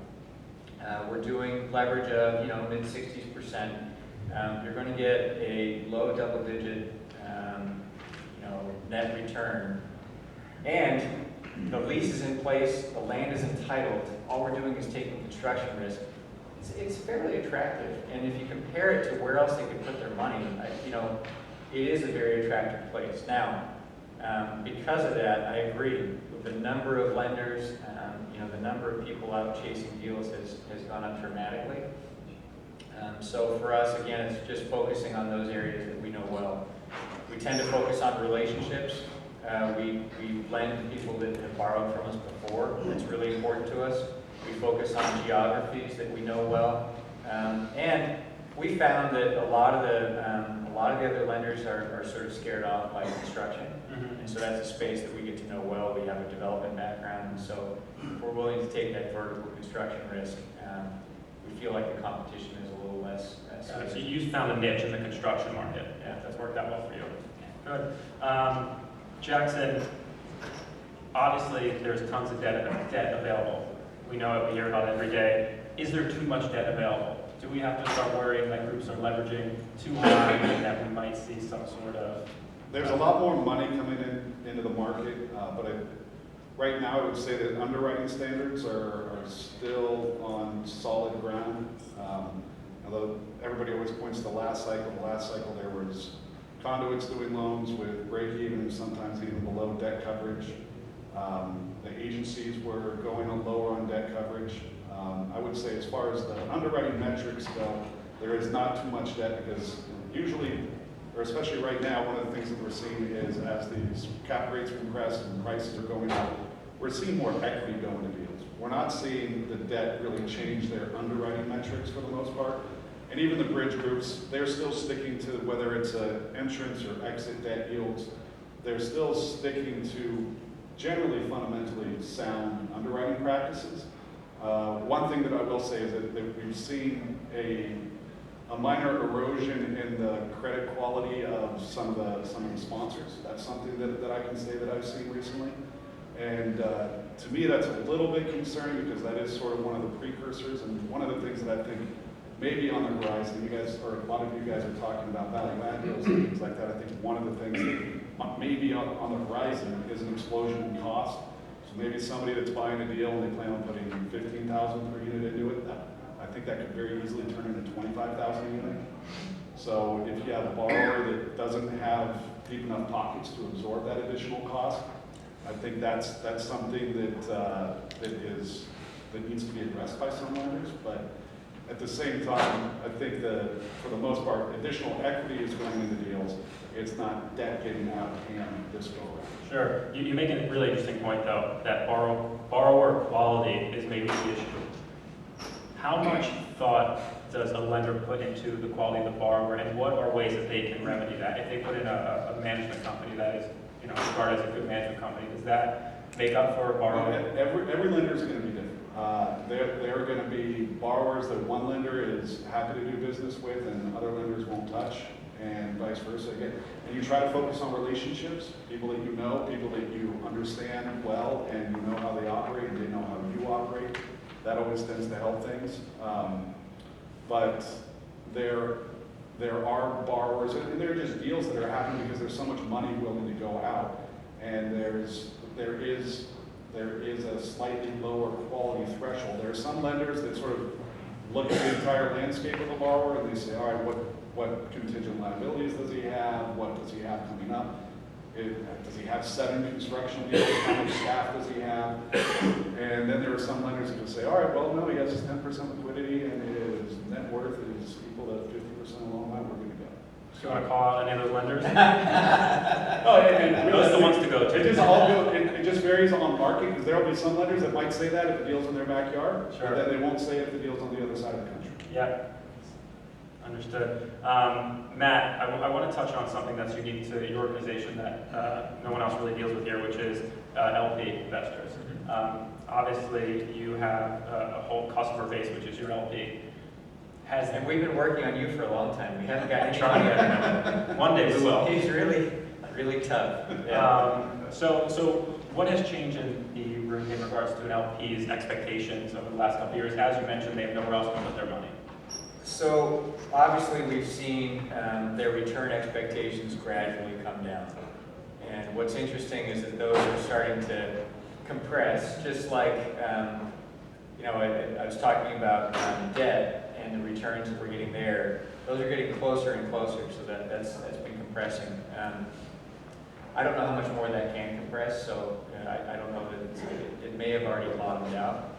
We're doing leverage of, mid-60s%. You're going to get a low double-digit, net return. And the lease is in place, the land is entitled. All we're doing is taking construction risk. It's fairly attractive, and if you compare it to where else they could put their money, it is a very attractive place. Now, because of that, I agree with the number of lenders, the number of people out chasing deals has gone up dramatically. So for us, again, it's just focusing on those areas that we know well. We tend to focus on relationships. We lend to people that have borrowed from us before. That's really important to us. We focus on geographies that we know well, and we found that a lot of the other lenders are sort of scared off by construction, and so that's a space that we get to know well. We have a development background, and so if we're willing to take that vertical construction risk, we feel like the competition is a little less. So you found a niche in the construction market. Yeah, that's worked out well for you. Good. Jackson, obviously there's tons of debt available. We know it, we hear about it every day. Is there too much debt available? Do we have to start worrying that groups are leveraging too high and that we might see some sort of... There's a lot more money coming into the market, right now I would say that underwriting standards are still on solid ground. Although everybody always points to the last cycle there was conduits doing loans with break-even, sometimes even below debt coverage. The agencies were going lower on debt coverage. I would say as far as the underwriting metrics go, there is not too much debt because usually, or especially right now, one of the things that we're seeing is as these cap rates compress and prices are going up, we're seeing more equity go into deals. We're not seeing the debt really change their underwriting metrics for the most part. And even the bridge groups, they're still sticking to whether it's entrance or exit debt yields, they're still sticking to generally fundamentally sound underwriting practices. One thing that I will say is that we've seen a minor erosion in the credit quality of some of the sponsors. That's something that I can say that I've seen recently. And to me, that's a little bit concerning because that is sort of one of the precursors and one of the things that I think may be on the horizon. You guys, or a lot of you guys are talking about value-add deals and things like that. I think one of the things that may be on the horizon is an explosion in cost. So maybe somebody that's buying a deal and they plan on putting $15,000 per unit into it, I think that could very easily turn into $25,000 a unit. So if you have a borrower that doesn't have deep enough pockets to absorb that additional cost, I think that's something that needs to be addressed by some lenders. But at the same time, I think that for the most part, additional equity is going into deals. It's not debt getting out of hand this go around. Sure. You make a really interesting point, though, that borrower quality is maybe the issue. How much thought does a lender put into the quality of the borrower, and what are ways that they can remedy that? If they put in a management company that is, regarded as a good management company, does that make up for a borrower? Every lender is going to be different. There are going to be borrowers that one lender is happy to do business with and other lenders won't touch. and vice versa. Again, and you try to focus on relationships, people that you know, people that you understand well, and you know how they operate, and they know how you operate. That always tends to help things. But there are borrowers, and there are just deals that are happening because there's so much money willing to go out, and there is a slightly lower quality threshold. There are some lenders that sort of look at the entire landscape of the borrower and they say, all right, what contingent liabilities does he have? What does he have coming up? Does he have 7 construction deals? How much staff does he have? And then there are some lenders that can say, all right, well, no, he has his 10% liquidity and his net worth is equal to 50% of the loan amount, we're going to go. Do you want to call out any of those lenders? Oh, and Those are the ones to go to. It just varies on market, because there will be some lenders that might say that if the deal's in their backyard, Sure. but then they won't say it if the deal's on the other side of the country. Yeah, understood. Matt, I want to touch on something that's unique to your organization that no one else really deals with here, which is LP investors. Obviously, you have a whole customer base, which is your LP. And we've been working on you for a long time. We haven't gotten Trying anything. to. One day we will. He's really, really tough. So what has changed in regards to an LP's expectations over the last couple of years? As you mentioned, they have nowhere else to put their money. So obviously we've seen their return expectations gradually come down. And what's interesting is that those are starting to compress, just like, I was talking about debt and the returns that we're getting there. Those are getting closer and closer, so that's been compressing. I don't know how much more that can compress, so I don't know that it may have already bottomed out.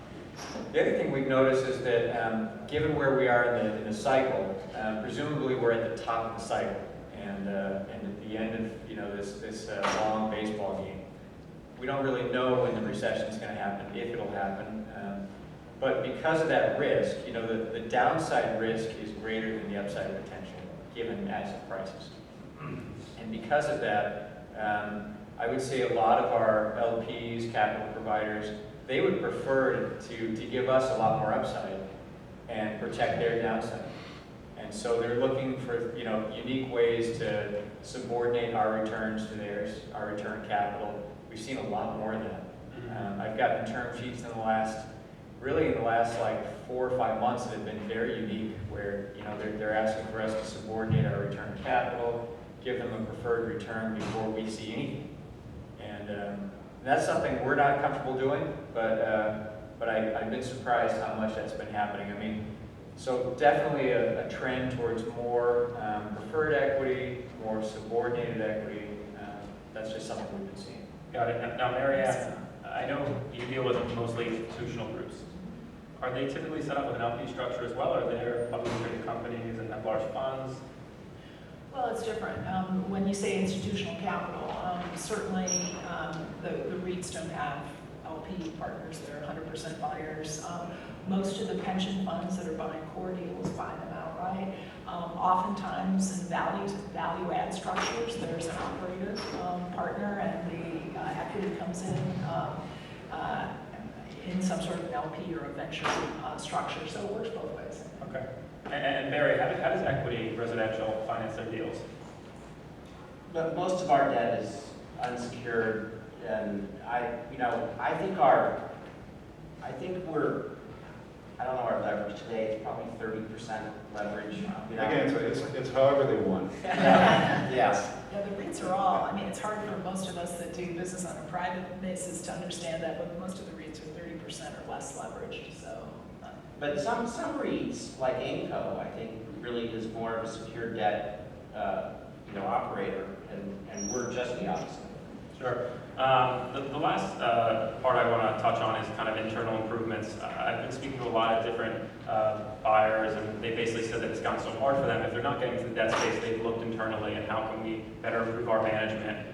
The other thing we've noticed is that given where we are in the cycle, presumably we're at the top of the cycle, and at the end of this long baseball game. We don't really know when the recession is going to happen, if it'll happen. But because of that risk, the downside risk is greater than the upside potential, given asset prices. And because of that, I would say a lot of our LPs, capital providers, they would prefer to give us a lot more upside and protect their downside. And so they're looking for unique ways to subordinate our returns to theirs, our return capital. We've seen a lot more of that. I've gotten term sheets in the last like 4 or 5 months that have been very unique, where they're asking for us to subordinate our return capital, give them a preferred return before we see anything. And that's something we're not comfortable doing, but I've been surprised how much that's been happening. I mean, so definitely a trend towards more preferred equity, more subordinated equity. That's just something we've been seeing. Got it. Now, Marianne, I know you deal with mostly institutional groups. Are they typically set up with an LP structure as well, or are they publicly traded companies and have large funds? Well, it's different. When you say institutional capital, certainly the REITs don't have LP partners that are 100% buyers. Most of the pension funds that are buying core deals buy them outright. Oftentimes in value add structures, there's an operator partner, and the equity comes in some sort of an LP or a venture structure, so it works both ways. Okay. And Barry, how does equity residential finance their deals? But most of our debt is unsecured, and I don't know our leverage today. It's probably 30% leverage. Again, it's however they want. Yes. Yeah, the REITs are all, it's hard for most of us that do business on a private basis to understand that, but most of the REITs are 30% or less leveraged, so. But some REITs, like Aimco, I think really is more of a secured debt, operator, and we're just the opposite. Sure. The last part I want to touch on is kind of internal improvements. I've been speaking to a lot of different buyers, and they basically said that it's gotten so hard for them. If they're not getting to the debt space, they've looked internally and how can we better improve our management.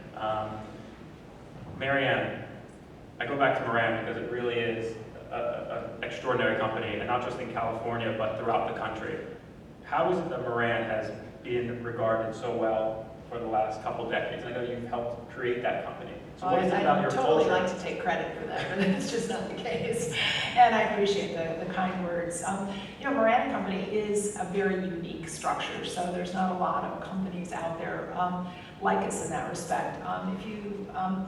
Marianne, I go back to Moran because it really is an extraordinary company, and not just in California, but throughout the country. How is it that Moran has been regarded so well for the last couple decades. I know you've helped create that company. So Well, what is it about I your totally culture? like to take credit for that, but it's just not the case. And I appreciate the kind words. Moran Company is a very unique structure, so there's not a lot of companies out there like us in that respect.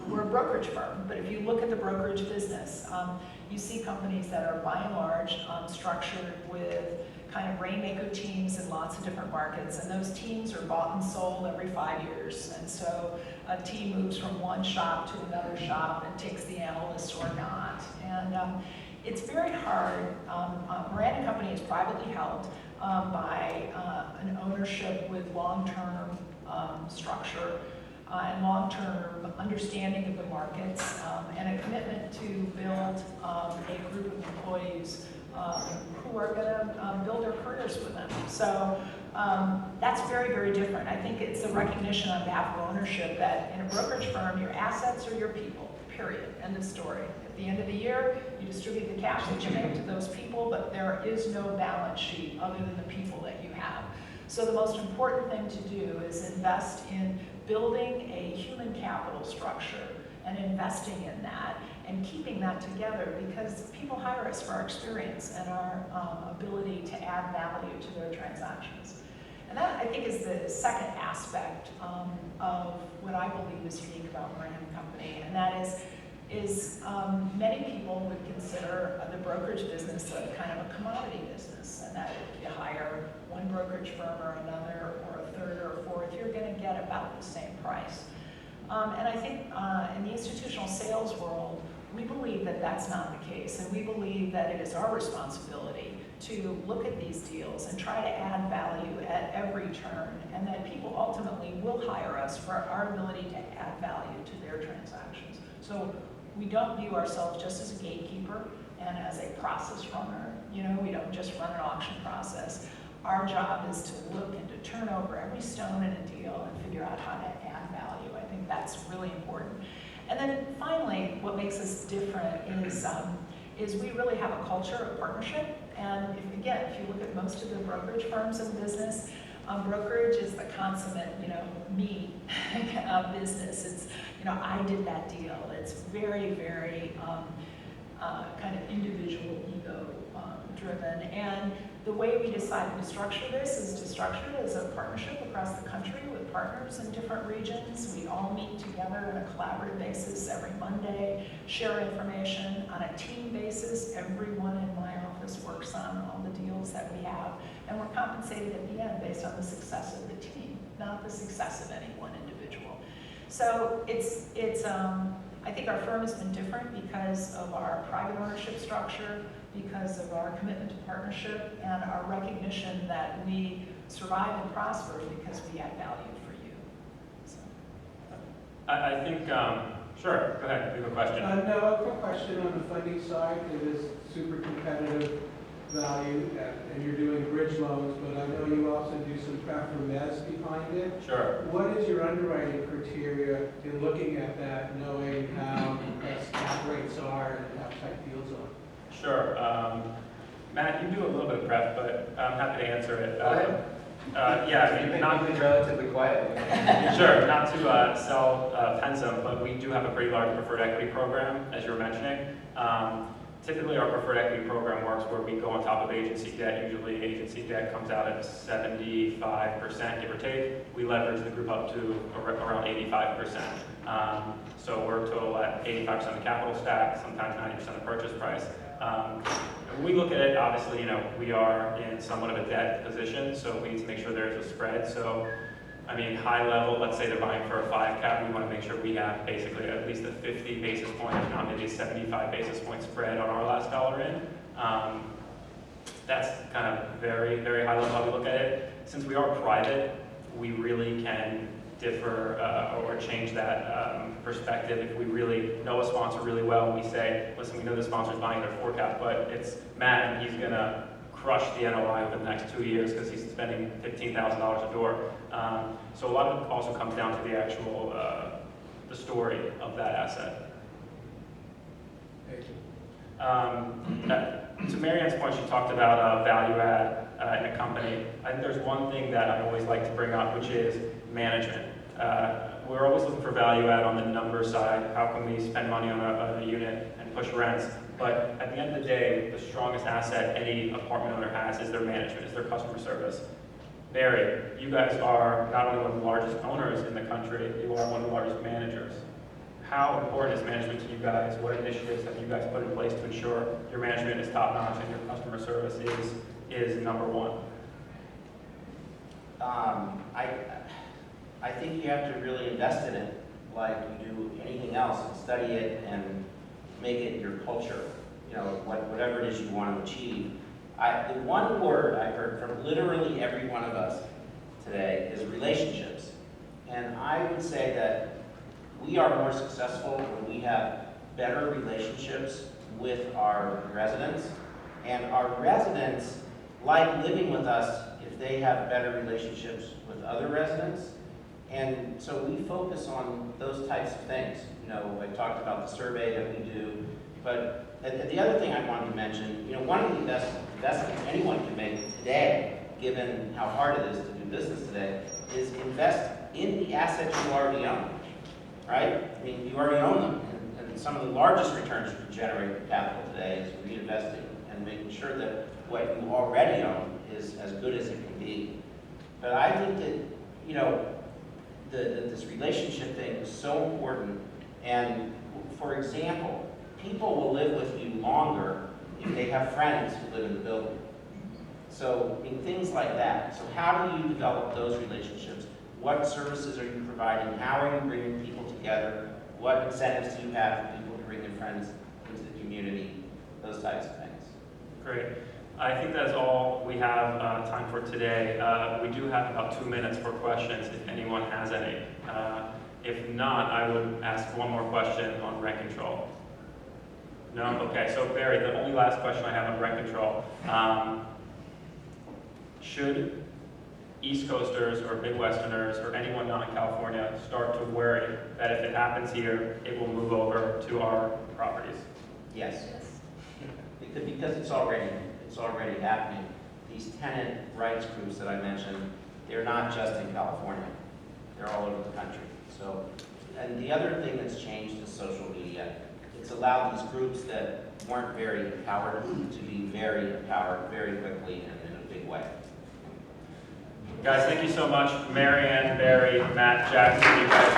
We're a brokerage firm, but if you look at the brokerage business, you see companies that are by and large structured with kind of rainmaker teams in lots of different markets, and those teams are bought and sold every 5 years. And so a team moves from one shop to another shop and takes the analyst or not. And it's very hard. Moran Company is privately held by an ownership with long-term structure and long-term understanding of the markets and a commitment to build a group of employees who are going to build their careers with them. So that's very, very different. I think it's a recognition on behalf of ownership that in a brokerage firm, your assets are your people, period, end of story. At the end of the year, you distribute the cash that you make to those people, but there is no balance sheet other than the people that you have. So the most important thing to do is invest in building a human capital structure and investing in that and keeping that together, because people hire us for our experience and our ability to add value to their transactions. And that, I think, is the second aspect of what I believe is unique about Moran Company, and that is many people would consider the brokerage business a kind of a commodity business, and that if you hire one brokerage firm or another, or a third or a fourth, you're going to get about the same price. And I think in the institutional sales world, we believe that that's not the case, and we believe that it is our responsibility to look at these deals and try to add value at every turn, and that people ultimately will hire us for our ability to add value to their transactions. So we don't view ourselves just as a gatekeeper and as a process runner. We don't just run an auction process. Our job is to look and to turn over every stone in a deal and figure out how to add value. I think that's really important. And then finally, what makes us different is we really have a culture of partnership. And if you look at most of the brokerage firms in business, brokerage is the consummate, me business. It's, I did that deal. It's very, very kind of individual ego driven. And the way we decided to structure this is to structure it as a partnership across the country with partners in different regions. We all meet together on a collaborative basis every Monday, share information on a team basis. Everyone in my office works on all the deals that we have, and we're compensated at the end based on the success of the team, not the success of any one individual. So I think our firm has been different because of our private ownership structure, because of our commitment to partnership, and our recognition that we survive and prosper because we add value for you. So. I think, sure, go ahead, you have a question. No, a quick question on the funding side. It is super competitive value, and you're doing bridge loans, but I know you also do some pref or mezz behind it. Sure. What is your underwriting criteria in looking at that, knowing how cap rates are and how tight deals are? Sure. Matt, you do a little bit of prep, but I'm happy to answer it. Go ahead. Not relatively quiet. sure, not to sell Pensam, but we do have a pretty large preferred equity program, as you were mentioning. Typically, our preferred equity program works where we go on top of agency debt. Usually, agency debt comes out at 75%, give or take. We leverage the group up to around 85%. So we're total at 85% of the capital stack, sometimes 90% of purchase price. When we look at it, obviously, we are in somewhat of a debt position, so we need to make sure there's a spread. So, high level, let's say they're buying for a 5 cap, we want to make sure we have basically at least a 50 basis point, if not maybe a 75 basis point spread on our last dollar in. That's kind of very, very high level how we look at it. Since we are private, we really can differ or change that perspective. If we really know a sponsor really well, we say, listen, we know the sponsor's buying their 4 cap, but it's Matt, and he's going to crush the NOI over the next 2 years because he's spending $15,000 a door. So a lot of it also comes down to the actual, the story of that asset. Thank you. To Marianne's point, she talked about value add in a company. I think there's one thing that I always like to bring up, which is management. we're always looking for value add on the number side. How can we spend money on a unit and push rents? But at the end of the day, the strongest asset any apartment owner has is their management, is their customer service. Barry, you guys are not only one of the largest owners in the country, you are one of the largest managers. How important is management to you guys? What initiatives have you guys put in place to ensure your management is top notch and your customer service is number one? I think you have to really invest in it like you do anything else and study it and make it your culture, you know, whatever it is you want to achieve. The one word I've heard from literally every one of us today is relationships. And I would say that we are more successful when we have better relationships with our residents. And our residents like living with us if they have better relationships with other residents. And so we focus on those types of things. You know, I talked about the survey that we do, but the other thing I wanted to mention, you know, one of the investments anyone can make today, given how hard it is to do business today, is invest in the assets you already own, right? I mean, you already own them, and some of the largest returns you can generate with capital today is reinvesting and making sure that what you already own is as good as it can be. But I think that, you know, this relationship thing is so important. And for example, people will live with you longer if they have friends who live in the building. So in things like that. So how do you develop those relationships? What services are you providing? How are you bringing people together? What incentives do you have for people to bring their friends into the community? Those types of things. Great. I think that's all we have time for today. We do have about 2 minutes for questions if anyone has any. If not, I would ask one more question on rent control. No? Okay, so Barry, the only last question I have on rent control. Should East Coasters or Midwesterners or anyone not in California start to worry that if it happens here, it will move over to our properties? Yes. Because it's already happening. These tenant rights groups that I mentioned, they're not just in California. They're all over the country. So, and the other thing that's changed is social media. It's allowed these groups that weren't very empowered to be very empowered very quickly and in a big way. Guys, thank you so much. Marianne, Barry, Matt, Jackson, you guys.